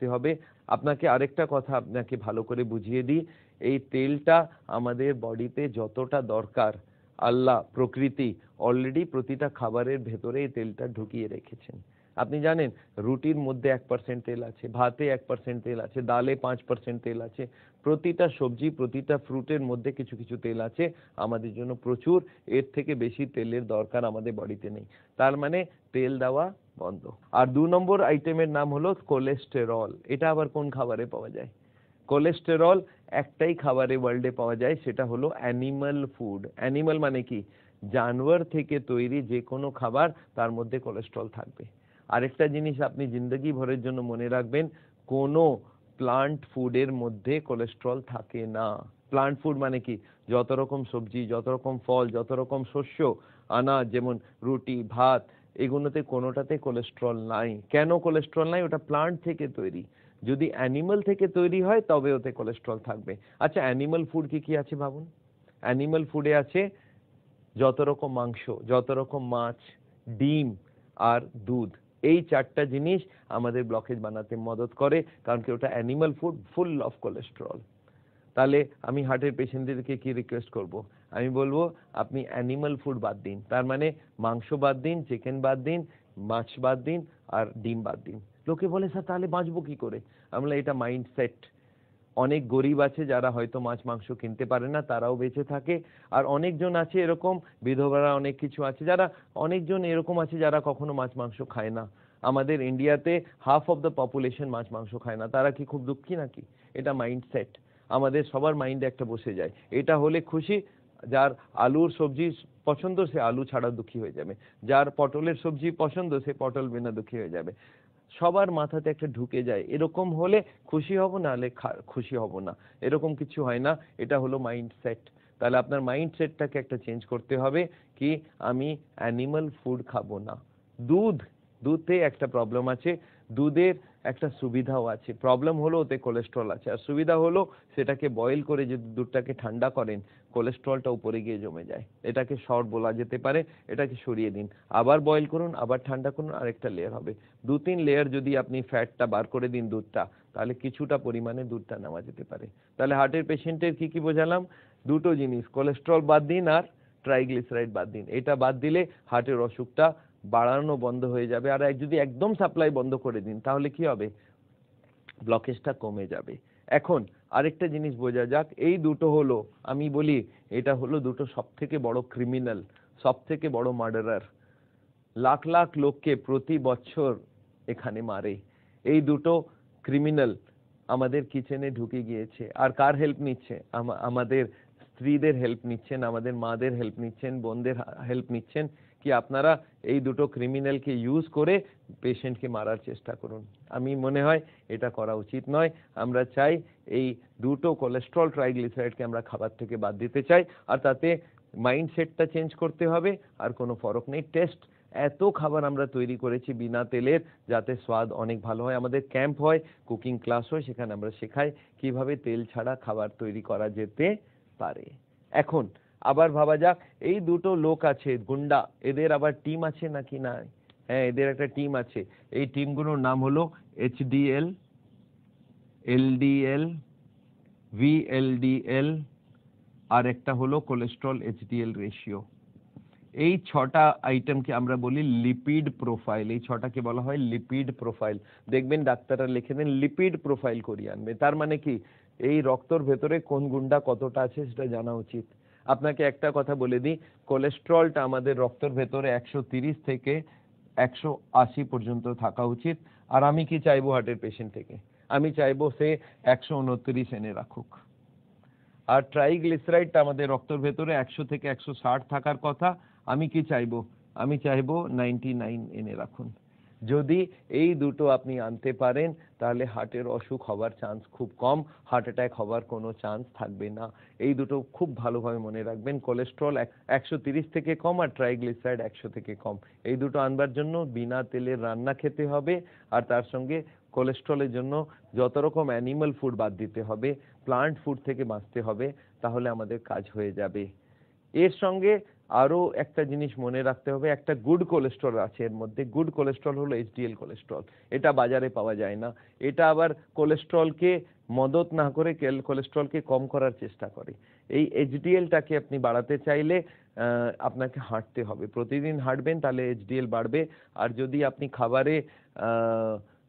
বাঁচতে হবে। আপনাকে আরেকটা কথা আপনাকে ভালো করে বুঝিয়ে দিই, এই তেলটা আমাদের বডিতে যতটা দরকার আল্লাহ প্রকৃতি অলরেডি প্রতিটা খাবারের ভেতরে এই তেলটা ঢুকিয়ে রেখেছেন। আপনি জানেন রুটির মধ্যে 1% তেল আছে, ভাতে 1% তেল আছে, ডালে 5% তেল আছে, প্রতিটা সবজি প্রতিটা ফ্রুটের মধ্যে কিছু কিছু তেল আছে আমাদের জন্য প্রচুর। এর থেকে বেশি তেলের দরকার আমাদের বডিতে নেই। তার মানে তেল দেওয়া বন্ধ। আর 2 নম্বর আইটেমের নাম হলো কোলেস্টেরল। এটা আবার কোন খাবারে পাওয়া যায়? কোলেস্টেরল একটাই খাবারে ওয়ার্ল্ডে পাওয়া যায়, সেটা হলো অ্যানিমাল ফুড। অ্যানিমাল মানে কি? জানোয়ার থেকে তৈরি যে কোনো খাবার তার মধ্যে কোলেস্টেরল থাকবে। আরেকটা জিনিস আপনি জিন্দগি ভরের জন্য মনে রাখবেন, কোনো প্লান্ট ফুডের মধ্যে কোলেস্টেরল থাকে না। প্লান্ট ফুড মানে কি? যত রকম সবজি, যত রকম ফল, যত রকম শস্য, আনাজ যেমন রুটি, ভাত, এগুলোতে কোনোটাতে কোলেস্টেরল নাই। কেন কোলেস্টেরল নাই? ওটা প্লান্ট থেকে তৈরি। যদি অ্যানিমাল থেকে তৈরি হয় তবে ওতে কোলেস্টেরল থাকবে। আচ্ছা, অ্যানিমাল ফুড কি কি আছে ভাবুন। অ্যানিমাল ফুডে আছে যত রকম মাংস, যত রকম মাছ, ডিম আর দুধ। এই 4টা জিনিস আমাদের ব্লকেজ বানাতে মদত করে, কারণ কি ওটা animal food full of cholesterol. তাহলে আমি হার্টের পেশেন্টদেরকে কি রিকোয়েস্ট করব? আমি বলবো আপনি অ্যানিমাল ফুড বাদ দিন। তার মানে মাংস বাদ দিন, চিকেন বাদ দিন, মাছ বাদ দিন আর ডিম বাদ দিন। লোকে বলে স্যার তাহলে বাঁচবো কি করে? আমরা এটা মাইন্ডসেট। অনেক গরিব আছে যারা হয়তো মাছ মাংস কিনতে পারে না, তারাও বেঁচে থাকে। আর অনেকজন আছে এরকম, বিধবারা অনেক কিছু আছে যারা, অনেকজন এরকম আছে যারা কখনো মাছ মাংস খায় না। আমাদের ইন্ডিয়াতে হাফ অফ দ্য পপুলেশন মাছ মাংস খায় না। তারা কি খুব দুঃখী নাকি? এটা মাইন্ডসেট। আমাদের সবার মাইন্ডে একটা বসে যায়, এটা হলে খুশি। যার আলুর সবজি পছন্দ সে আলু ছাড়া দুঃখী হয়ে যাবে, যার পটলের সবজি পছন্দ সে পটল বিনা দুঃখী হয়ে যাবে। সবার মাথাতে একটা ঢুকে যায়, এরকম হলে খুশি হব, না হলে খুশি হব না, এরকম কিছু হয় না। এটা হলো মাইন্ডসেট। তাহলে আপনার মাইন্ডসেটটাকে একটা চেঞ্জ করতে হবে কি আমি অ্যানিমাল ফুড খাবো না। দুধ, দুধে একটা প্রবলেম আছে। দুধের একটা সুবিধাও আছে, প্রবলেম হলো ওতে কোলেস্ট্রল আছে। আর সুবিধা হলো সেটাকে বয়েল করে যদি দুধটাকে ঠান্ডা করেন, কোলেস্ট্রলটা উপরে গিয়ে জমে যায়। এটাকে শর্ট বলা যেতে পারে। এটাকে সরিয়ে দিন, আবার বয়েল করুন, আবার ঠান্ডা করুন, আরেকটা লেয়ার হবে। 2-3 লেয়ার যদি আপনি ফ্যাটটা বার করে দিন দুধটা, তাহলে কিছুটা পরিমাণে দুধটা নেওয়া যেতে পারে। তাহলে হার্টের পেশেন্টের কি কি বোঝালাম? দুটো জিনিস, কোলেস্ট্রল বাদ দিন আর ট্রাইগ্লিসারাইড বাদ দিন। এটা বাদ দিলে হার্টের অসুখটা বাড়ানো বন্ধ হয়ে যাবে। আর যদি একদম সাপ্লাই বন্ধ করে দিন তাহলে কি হবে? ব্লকেজটা কমে যাবে। এখন আরেকটা জিনিস বোঝা যাক, এই দুটো হলো, আমি বলি এটা হলো দুটো সবথেকে বড় ক্রিমিনাল, সবথেকে বড় মার্ডারার। লাখ লাখ লোককে প্রতি বছর এখানে মারে। এই দুটো ক্রিমিনাল আমাদের কিচেনে ঢুকে গিয়েছে। আর কার হেল্প নিচ্ছে? আমাদের স্ত্রীদের হেল্প নিচ্ছেন, আমাদের মাদের হেল্প নিচ্ছেন, বোনদের হেল্প নিচ্ছেন। কি আপনারা এই দুটো ক্রিমিনালকে ইউজ করে পেশেন্টকে মারার চেষ্টা করুন? আমি মনে হয় এটা করা উচিত নয়। আমরা চাই এই দুটো কোলেস্ট্রল ট্রাইগ্লিসারাইডকে আমরা খাবার থেকে বাদ দিতে চাই। আর তাতে মাইন্ডসেটটা চেঞ্জ করতে হবে। আর কোনো ফরক নেই। টেস্ট এত খাবার আমরা তৈরি করেছি বিনা তেলের, যাতে স্বাদ অনেক ভালো হয়। আমাদের ক্যাম্প হয়, কুকিং ক্লাস হয়, সেখানে আমরা শেখাই কিভাবে তেল ছাড়া খাবার তৈরি করা যেতে পারে। এখন আবার ভাবা যাক, এই দুটো লোক আছে গুন্ডা, এদের আবার টিম আছে নাকি না? হ্যাঁ, এদের একটা টিম আছে। এই টিমগুলোর নাম হলো HDL, LDL, VLDL আর একটা হলো কোলেস্ট্রল HDL রেশিও। এই 6টা আইটেমকে আমরা বলি লিপিড প্রোফাইল। এই 6টাকে বলা হয় লিপিড প্রোফাইল। দেখবেন ডাক্তাররা লিখে দেন লিপিড প্রোফাইল করিয়ে আনবে। তার মানে কি? এই রক্তর ভেতরে কোন গুন্ডা কতটা আছে সেটা জানা উচিত। আপনাকে একটা কথা বলে দিই, কোলেস্ট্রলটা আমাদের রক্তের ভেতরে 130 থেকে 180 পর্যন্ত থাকা উচিত। আর আমি কি চাইবো হার্টের পেশেন্ট থেকে? আমি চাইবো সে 129 এনে রাখুক। আর ট্রাইগ্লিসারাইডটা আমাদের রক্তের ভেতরে 100 থেকে 160 থাকার কথা। আমি কি চাইবো? আমি চাইবো 99 এনে রাখুন। যদি এই দুটো আপনি আনতে পারেন তাহলে হার্টের অসুখ হওয়ার চান্স খুব কম, হার্ট অ্যাটাক হওয়ার কোনো চান্স থাকবে না। এই দুটো খুব ভালোভাবে মনে রাখবেন, কোলেস্ট্রল 130 থেকে কম আর ট্রাইগ্লিসারাইড 100 থেকে কম। এই দুটো আনবার জন্য বিনা তেলের রান্না খেতে হবে। আর তার সঙ্গে কোলেস্ট্রলের জন্য যত রকম অ্যানিমাল ফুড বাদ দিতে হবে, প্লান্ট ফুড থেকে বাঁচতে হবে, তাহলে আমাদের কাজ হয়ে যাবে। এর সঙ্গে আরো একটা জিনিস মনে রাখতে হবে, একটা গুড কোলেস্ট্রল আছে এর মধ্যে। গুড কোলেস্ট্রল হলো এইচডিএল কোলেস্ট্রল। এটা বাজারে পাওয়া যায় না। এটা আবার কোলেস্ট্রলকে মদত না করে কোলেস্ট্রলকে কম করার চেষ্টা করে। এই এইচডিএলটাকে আপনি বাড়াতে চাইলে আপনাকে হাঁটতে হবে, প্রতিদিন হাঁটবেন তাহলে এইচডিএল বাড়বে। আর যদি আপনি খাবারে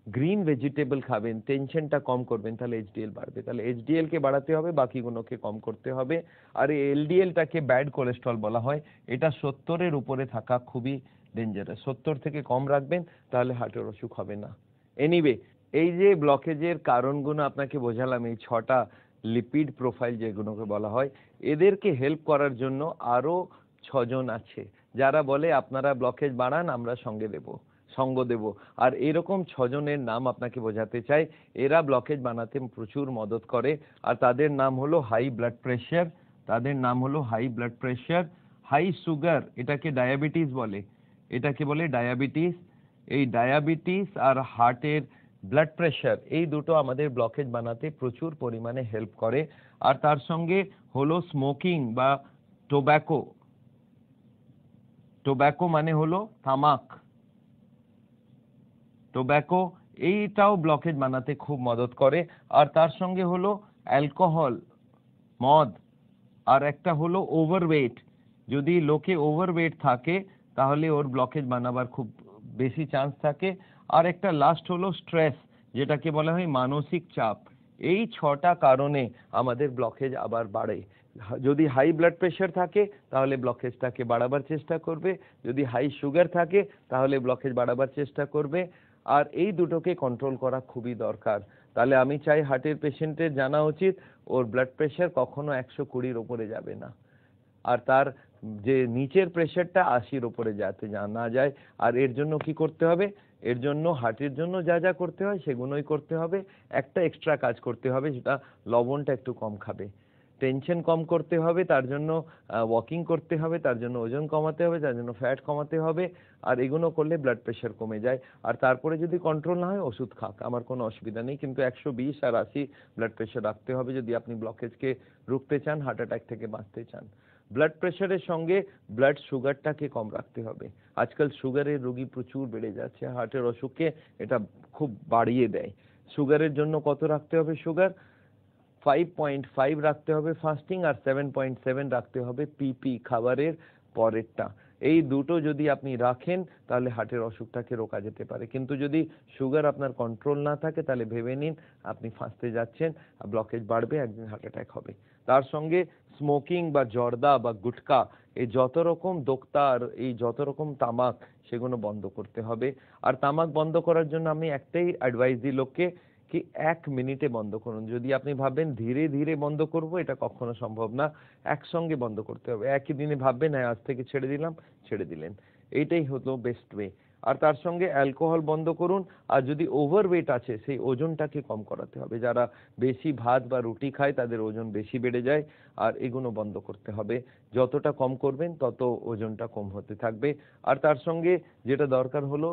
গ্রিন ভেজিটেবল খাবেন, টেনশনটা কম করবেন, তাহলে এইচডিএল বাড়বে। তাহলে এইচডিএল কে বাড়াতে হবে, বাকিগুলোকে কম করতে হবে। আর এই এলডিএলটাকে ব্যাড কোলেস্ট্রল বলা হয়। এটা 70-এর উপরে থাকা খুবই ডেঞ্জারাস। 70 থেকে কম রাখবেন, তাহলে হার্টের অসুখ হবে না। এনিওয়ে, এই যে ব্লকেজের কারণগুলো আপনাকে বোঝালাম, এই 6টা লিপিড প্রোফাইল যেগুলোকে বলা হয়, এদেরকে হেল্প করার জন্য আরো 6 জন আছে যারা বলে আপনারা ব্লকেজ বাড়ান, আমরা সঙ্গ দেব। আর এরকম 6 জনের নাম আপনাকে বোঝাতে চাই। এরা ব্লকেজ বানাতে প্রচুর মদত করে। আর তাদের নাম হলো হাই ব্লাড প্রেশার, তাদের নাম হলো high blood pressure, high sugar, এটাকে ডায়াবেটিস বলে, এটাকে বলে ডায়াবেটিস। এই ডায়াবেটিস আর হার্টের ব্লাড প্রেশার, এই দুটো আমাদের ব্লকেজ বানাতে প্রচুর পরিমাণে হেল্প করে। আর তার সঙ্গে হলো স্মোকিং বা টোব্যাকো। টোব্যাকো মানে হলো তামাক। টোব্যাকো এইটাও ব্লকেজ বানাতে খুব মদত করে। আর তার সঙ্গে হলো অ্যালকোহল, মদ। আর একটা হলো ওভারওয়েট। যদি লোকে ওভারওয়েট থাকে তাহলে ওর ব্লকেজ বানাবার খুব বেশি চান্স থাকে। আর একটা লাস্ট হলো স্ট্রেস, যেটাকে বলা হয় মানসিক চাপ। এই 6টা কারণে আমাদের ব্লকেজ আবার বাড়ে। যদি হাই ব্লাড প্রেশার থাকে তাহলে ব্লকেজটাকে বাড়াবার চেষ্টা করবে, যদি হাই সুগার থাকে তাহলে ব্লকেজ বাড়াবার চেষ্টা করবে। আর এই দুটোকে কন্ট্রোল করা খুবই দরকার। তাহলে আমি চাই হার্টের পেশেন্টের জানা উচিত ওর ব্লাড প্রেশার কখনো 120-র উপরে যাবে না, আর তার যে নিচের প্রেশারটা 80-র উপরে যাতে না যায়। আর এর জন্য কি করতে হবে? এর জন্য হার্টের জন্য যা যা করতে হয় সেগুলোই করতে হবে। একটা এক্সট্রা কাজ করতে হবে, সেটা লবণটা একটু কম খাবে। টেনশন কম করতে হবে, তার জন্য ওয়াকিং করতে হবে, তার জন্য ওজন কমাতে হবে, তার জন্য ফ্যাট কমাতে হবে। আর এগুলো করলে ব্লাড প্রেশার কমে যায়। আর তারপরে যদি কন্ট্রোল না হয় ওষুধ খাক, আমার কোনো অসুবিধা নেই, কিন্তু 120 আর 80 ব্লাড প্রেশার রাখতে হবে যদি আপনি ব্লকেজকে রুখতে চান, হার্ট অ্যাটাক থেকে বাঁচতে চান। ব্লাড প্রেশারের সঙ্গে ব্লাড সুগারটাকে কম রাখতে হবে। আজকাল সুগারের রোগী প্রচুর বেড়ে যাচ্ছে, হার্টের অসুখকে এটা খুব বাড়িয়ে দেয়। সুগারের জন্য কত রাখতে হবে? সুগার 5.5 রাখতে হবে ফাস্টিং, আর 7.7 রাখতে হবে পিপি, খাবারের পরেরটা। এই দুটো যদি আপনি রাখেন তাহলে হার্টের অসুখটাকে রোকা যেতে পারে। কিন্তু যদি সুগার আপনার কন্ট্রোল না থাকে তাহলে ভেবে নিন আপনি ফাঁসতে যাচ্ছেন, ব্লকেজ বাড়বে, একদিন হার্ট অ্যাটাক হবে। তার সঙ্গে স্মোকিং বা জর্দা বা গুটকা, এই যত রকম দোক্তা আর এই যত রকম তামাক, সেগুলো বন্ধ করতে হবে। আর তামাক বন্ধ করার জন্য আমি একটাই অ্যাডভাইস দিই লোককে, কি 1 মিনিটে বন্ধ করুন। যদি আপনি ভাবেন ধীরে ধীরে বন্ধ করব, এটা কখনো সম্ভব না। একসঙ্গে বন্ধ করতে হবে। একই দিনে ভাববেন হ্যাঁ আজ থেকে ছেড়ে দিলাম, ছেড়ে দিলেন, এইটাই হলো বেস্ট ওয়ে। আর তার সঙ্গে অ্যালকোহল বন্ধ করুন। আর যদি ওভারওয়েট আছে সেই ওজনটাকে কম করাতে হবে। যারা বেশি ভাত বা রুটি খায় তাদের ওজন বেশি বেড়ে যায়, আর এগুলো বন্ধ করতে হবে। যতটা কম করবেন তত ওজনটা কম হতে থাকবে। আর তার সঙ্গে যেটা দরকার হলো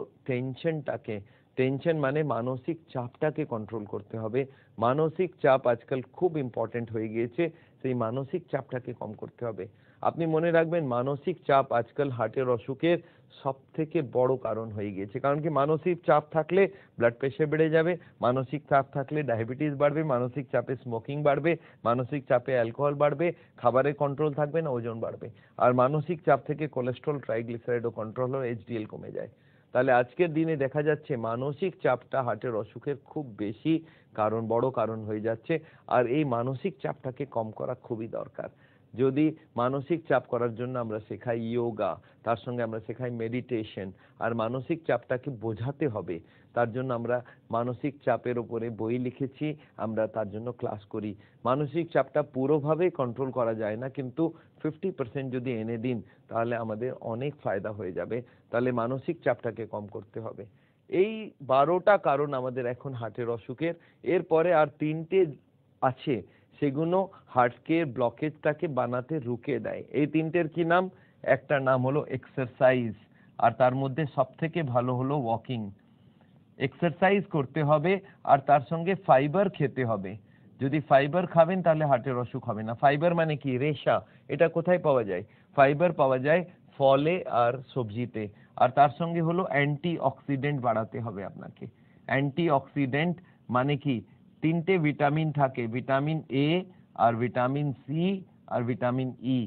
টেনশন মানে মানসিক চাপটাকে কন্ট্রোল করতে হবে। মানসিক চাপ আজকাল খুব ইম্পর্টেন্ট হয়ে গিয়েছে, সেই মানসিক চাপটাকে কম করতে হবে। আপনি মনে রাখবেন মানসিক চাপ আজকাল হার্টের অসুখের সব থেকে বড় কারণ হয়ে গিয়েছে। কারণ কি, মানসিক চাপ থাকলে ব্লাড প্রেশার বেড়ে যাবে, মানসিক চাপ থাকলে ডায়াবেটিস বাড়বে, মানসিক চাপে স্মোকিং বাড়বে, মানসিক চাপে অ্যালকোহল বাড়বে, খাবারের কন্ট্রোল থাকবে না, ওজন বাড়বে। আর মানসিক চাপ থেকে কোলেস্ট্রল, ট্রাইগ্লিসারাইডও কন্ট্রোল হয়, এইচডিএল কমে যায়। তাহলে আজকের দিনে দেখা যাচ্ছে মানসিক চাপটা হার্টের অসুখের খুব বেশি কারণ, বড় কারণ হয়ে যাচ্ছে। আর এই মানসিক চাপটাকে কম করা খুবই দরকার। যদি মানসিক চাপ করার জন্য আমরা শেখাই যোগা, তার সঙ্গে আমরা শেখাই মেডিটেশন, আর মানসিক চাপটাকে বোঝাতে হবে, তার জন্য আমরা মানসিক চাপের উপরে বই লিখেছি, আমরা তার জন্য ক্লাস করি। মানসিক চাপটা পুরোভাবে কন্ট্রোল করা যায় না, কিন্তু 50% যদি এনে দিন তাহলে আমাদের অনেক ফায়দা হয়ে যাবে। তাহলে মানসিক চাপটাকে কম করতে হবে। এই 12টা কারণ আমাদের এখন হার্টের অসুখের। এরপরে আর 3টে আছে, সেগুলো হার্টকে ব্লকেজটাকে বানাতে রুকে দেয়। এই 3টের কি নাম? একটা নাম হলো এক্সারসাইজ, আর তার মধ্যে সব থেকে ভালো হলো ওয়াকিং। এক্সারসাইজ করতে হবে, আর তার সঙ্গে ফাইবার খেতে হবে। যদি ফাইবার খাবেন তাহলে হার্টের অসুখ হবে না। ফাইবার মানে কি? রেশা। এটা কোথায় পাওয়া যায়? ফাইবার পাওয়া যায় ফলে আর সবজিতে। আর তার সঙ্গে হলো অ্যান্টিঅক্সিডেন্ট বাড়াতে হবে আপনাকে। অ্যান্টিঅক্সিডেন্ট মানে কি? 3টে ভিটামিন থাকে, ভিটামিন এ আর ভিটামিন সি আর ভিটামিন ই।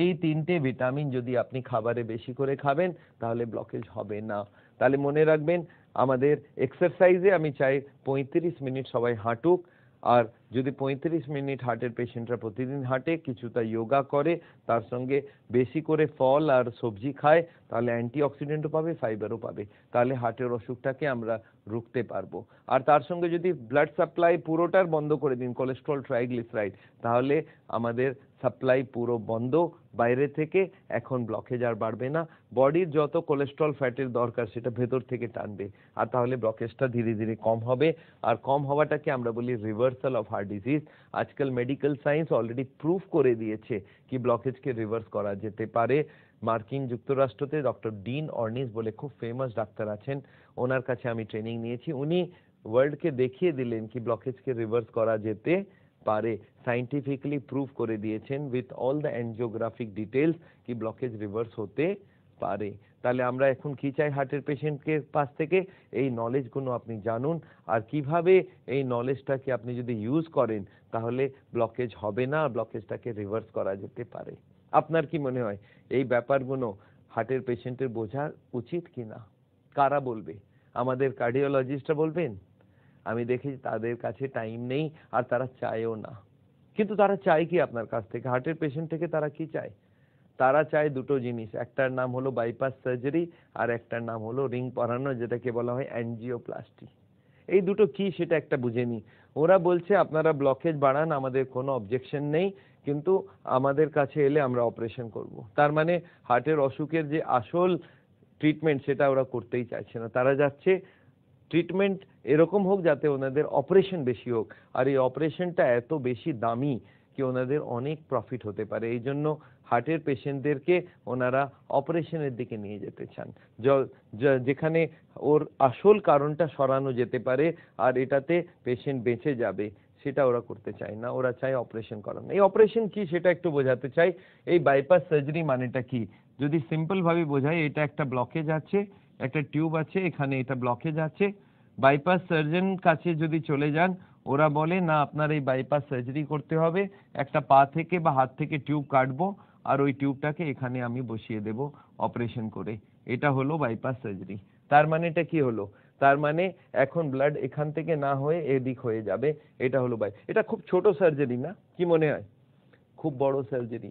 এই 3টে ভিটামিন যদি আপনি খাবারে বেশি করে খাবেন তাহলে ব্লকেজ হবে না। তাহলে মনে রাখবেন, আমাদের এক্সারসাইজে আমি চাই 35 মিনিট সবাই হাঁটুক। আর যদি 35 মিনিট হার্টের পেশেন্টরা প্রতিদিন হাঁটে, কিছুটা যোগা করে, তার সঙ্গে বেশি করে ফল আর সবজি খায়, তাহলে অ্যান্টিঅক্সিডেন্টও পাবে, ফাইবারও পাবে। তাহলে হার্টের অসুখটাকে আমরা রুখতে পারবো। আর তার সঙ্গে যদি ব্লাড সাপ্লাই পুরোটার বন্ধ করে দিন, কোলেস্ট্রল, ট্রাইগ্লিসারাইড, তাহলে আমাদের সাপ্লাই পুরো বন্ধ বাইরে থেকে। এখন ব্লকেজ আর বাড়বে না। বডির যত কোলেস্ট্রল ফ্যাটের দরকার সেটা ভেতর থেকে টানবে, আর তাহলে ব্লকেজটা ধীরে ধীরে কম হবে। আর কম হওয়াটাকে আমরা বলি রিভার্সাল অফ হার্ট ডিজিজ। আজকাল মেডিকেল সায়েন্স অলরেডি প্রুফ করে দিয়েছে কি ব্লকেজকে রিভার্স করা যেতে পারে। মার্কিন যুক্তরাষ্ট্রতে ডক্টর ডিন অর্নিস বলে খুব ফেমাস ডাক্তার আছেন, ওনার কাছে আমি ট্রেনিং নিয়েছি। উনি ওয়ার্ল্ডকে দেখিয়ে দিলেন কি ব্লকেজকে রিভার্স করা যেতে পারে। সাইন্টিফিক্যালি প্রুভ করে দিয়েছেন উইথ অল দ্য এনজিওগ্রাফিক ডিটেলস কি ব্লকেজ রিভার্স হতে পারে। তাহলে আমরা এখন কি চাই হার্টের পেশেন্টকে পাশ থেকে? এই নলেজগুলো আপনি জানুন, আর কিভাবে এই নলেজটাকে আপনি যদি ইউজ করেন তাহলে ব্লকেজ হবে না, ব্লকেজটাকে রিভার্স করা যেতে পারে। আপনার কি মনে হয় এই ব্যাপারগুলো হার্টের পেশেন্টের বোঝা উচিত কিনা? কারা বলবে? আমাদের কার্ডিওলজিস্টরা বলবেন? আমি দেখেছি তাদের কাছে টাইম নেই, আর তারা চায়ও না। কিন্তু তারা চায় কি আপনার কাছ থেকে? হার্টের পেশেন্ট থেকে তারা কি চায়? তারা চায় দুটো জিনিস, একটার নাম হলো বাইপাস সার্জারি আর একটার নাম হলো রিং পরানো, যেটাকে বলা হয় অ্যাঞ্জিওপ্লাস্টি। এই দুটো কি সেটা একটা বুঝে নি। ওরা বলছে আপনারা ব্লকেজ বাড়ান, আমাদের কোনো অবজেকশন নেই, কিন্তু আমাদের কাছে এলে আমরা অপারেশন করব। তার মানে হার্টের অসুখের যে আসল ট্রিটমেন্ট সেটা ওরা করতেই চাইছে না। তারা যাচ্ছে ট্রিটমেন্ট এরকম হোক যাতে ওনাদের অপারেশন বেশি হোক, আর এই অপারেশনটা এত বেশি দামি কি ওনাদের অনেক প্রফিট হতে পারে। এই জন্য হার্টের পেশেন্টদেরকে ওনারা অপারেশনের দিকে নিয়ে যেতে চান, যেখানে ওর আসল কারণটা সরানো যেতে পারে আর এটাতে পেশেন্ট বেঁচে যাবে, সেটা ওরা করতে চায় না। ওরা চায় অপারেশন করানো। এই অপারেশন কি সেটা একটু বোঝাতে চাই। এই বাইপাস সার্জারি মানেটা কি যদি সিম্পল ভাবে বোঝাই, এটা একটা ব্লকেজ আছে, একটা টিউব আছে, এখানে এটা ব্লকেজ আছে। বাইপাস সার্জন কাছে যদি চলে যান, ওরা বলে না আপনার এই বাইপাস সার্জারি করতে হবে, একটা পা থেকে বা হাত থেকে টিউব কাটবো আর ওই টিউবটাকে এখানে আমি বসিয়ে দেব অপারেশন করে। এটা হলো বাইপাস সার্জারি। তার মানে এটা কি হলো? তার মানে এখন ব্লাড এখান থেকে না হয়ে এদিক হয়ে যাবে। এটা হলো এটা খুব ছোট সার্জারি না, কি মনে হয়? খুব বড় সার্জারি।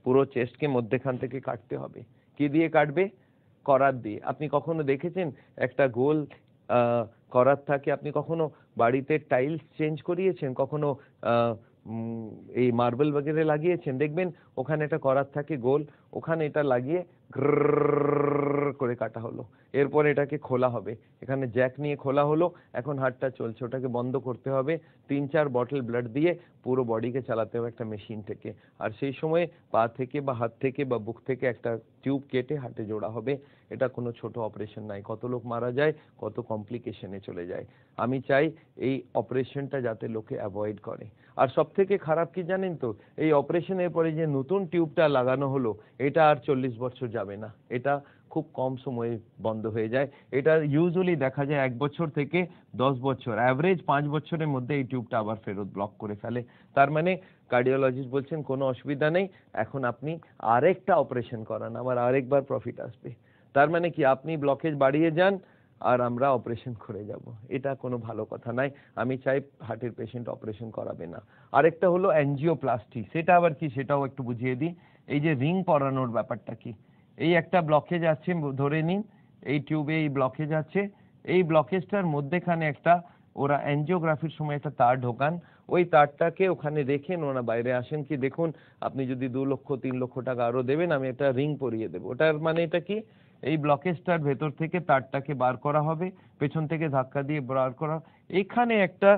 পুরো চেস্টকে মধ্যখান থেকে কাটতে হবে। কি দিয়ে কাটবে? করাত দিয়ে। আপনি কখনো দেখেছেন একটা গোল করাত থাকে? আপনি কখনো বাড়িতে টাইলস চেঞ্জ করিয়েছেন? কখনো এই মার্বেল বগেরে লাগিয়েছেন? দেখবেন ওখানে একটা করাত থাকে গোল, ওখানে এটা লাগিয়ে করে কাটা হলো। এরপর এটাকে খোলা হবে, এখানে জ্যাক নিয়ে খোলা হলো, এখন হার্টটা চলছে, ওটাকে বন্ধ করতে হবে। 3-4 বটল ব্লাড দিয়ে পুরো বডিকে চালাতে হবে একটা মেশিন থেকে। আর সেই সময় পা থেকে বা হাত থেকে বা বুক থেকে একটা টিউব কেটে হার্টে জোড়া হবে। এটা কোনো ছোট অপারেশন নাই। কত লোক মারা যায়, কত কমপ্লিকেশনে চলে যায়। আমি চাই এই অপারেশনটা যাতে লোকে অ্যাভয়েড করে। আর সব থেকে খারাপ কি জানেন তো? এই অপারেশনের পরে যে নতুন টিউবটা লাগানো হলো, এটা আর 40 বছর যাবে না, এটা খুব কম সময়ে বন্ধ হয়ে যায়। এটা ইউজুয়ালি দেখা যায় 1 বছর থেকে 10 বছর, অ্যাভারেজ 5 বছরের মধ্যে এই টিউবটা আবার ফেরত ব্লক করে ফেলে। তার মানে কার্ডিওলজিস্ট বলছেন কোনো অসুবিধা নেই, এখন আপনি আরেকটা অপারেশন করান, আবার আরেকবার প্রফিট আসবে। তার মানে কি আপনি ব্লকেজ বাড়িয়ে যান আর আমরা অপারেশন করে যাব, এটা কোনো ভালো কথা নাই। আমি চাই হার্টের পেশেন্ট অপারেশন করাবে না। আরেকটা হলো অ্যাঞ্জিওপ্লাস্টি। সেটা আবার কি সেটাও একটু বুঝিয়ে দিই। এই যে রিং পরানোর ব্যাপারটা কি, এই একটা ব্লকেজ আছে ধরে নিন, এই টিউবে এই ব্লকেজ আছে, এই ব্লকেজটার মধ্যেখানে একটা ওরা অ্যাঞ্জিওগ্রাফির সময় একটা তার ঢোকান, ওই তারটাকে ওখানে রেখেন, ওরা বাইরে আসেন কি দেখুন আপনি যদি 2 লক্ষ 3 লক্ষ টাকা আরো দেবেন আমি একটা রিং পরিয়ে দেবো। ওটার মানে এটা কি? এই ব্লকেজটার ভেতর থেকে তারটাকে বার করা হবে, পেছন থেকে ধাক্কা দিয়ে বার করা। এখানে একটা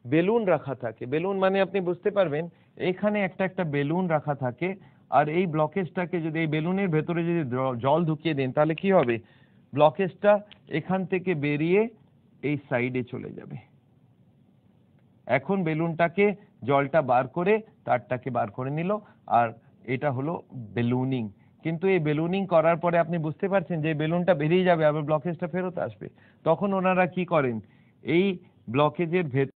বেলুন রাখা থাকে, বেলুন মানে আপনি বুঝতে পারবেন, এখানে একটা একটা বেলুন রাখা থাকে, আর এই ব্লকেজটাকে যদি এই বেলুনের ভেতরে যদি জল ঢুকিয়ে দেন তাহলে কি হবে? ব্লকেজটা এখান থেকে বেরিয়ে এই সাইডে চলে যাবে। এখন বেলুনটাকে জলটা বার করে তারটাকে বার করে নিল, আর এটা হলো বেলুনিং। কিন্তু এই বেলুনিং করার পরে আপনি বুঝতে পারছেন যে বেলুনটা বেরিয়ে যাবে, আবার ব্লকেজটা ফেরত আসবে। তখন ওনারা কি করেন, এই ব্লকেজের ভেতর